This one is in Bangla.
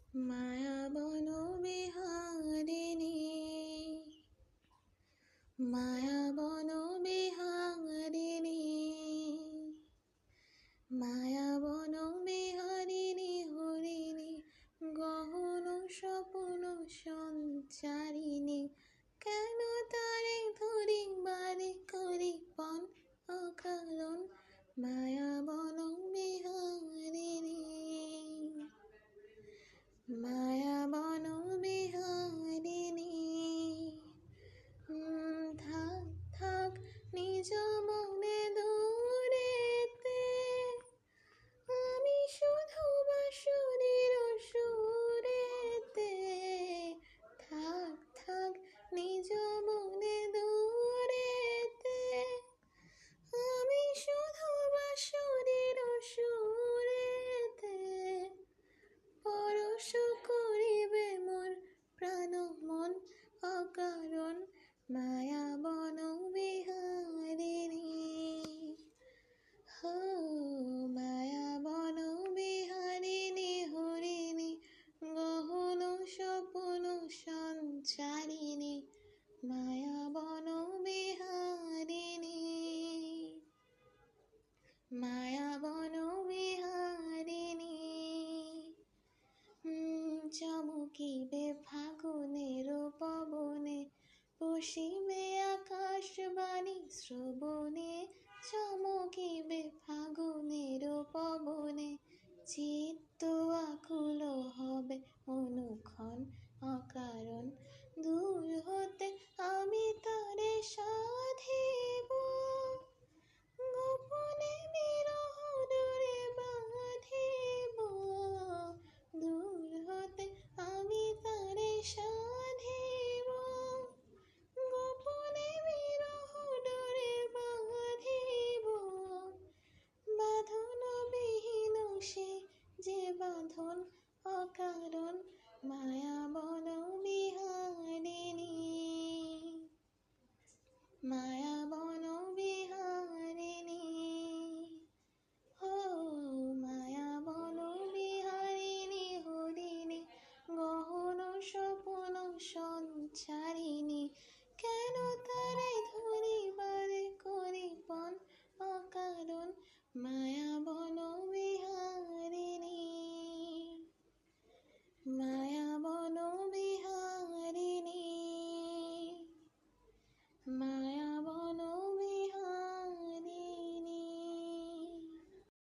মায়াবন বিহারিণী, মায়াবন বিহারিণী, মায়াবন বিহারিণী হরিণী, গহন স্বপ্ন সঞ্চারিণী। কেন তারে ধরি বারে করি পণ অকারণ, মায়াবন বিহারিণী, মায়াবন বিহারিণী। থাক থাক নিজ মনে দূরেতে, আমি শুধু বাঁশরীর সুরেতে। থাক থাক নিজ মনে দূরেতে, আমি শুধু বাঁশরীর সুরেতে। পরশ করিবে মোর প্রাণ মন অকারণ, মায়াবন বিহারিণী। হো মায়াবন বিহারিণী হরিণী, গহন স্বপ্ন সঞ্চারিণী, মায়াবন বিহারিণী, মায়াবন বিহারিণী। চমকিবে ফাগুনের পবনে, পশ্চিমে আকাশবাণী শ্রবণে। চমকিবে ফাগুনের পবনে, চিত্ত আকুল হবে অনুক্ষণ অকারণ। দূর হতে আমি তারে সাধিব, গোপনে বিরহ ডোরে বাঁধিব। দূর হতে আমি তারে সাধিব, গোপনে বিরহ ডোরে বাঁধিব। বাঁধন বিহীন সে যে বাঁধন অকারণ, মায়াবন বিহারিণী, মায়াবন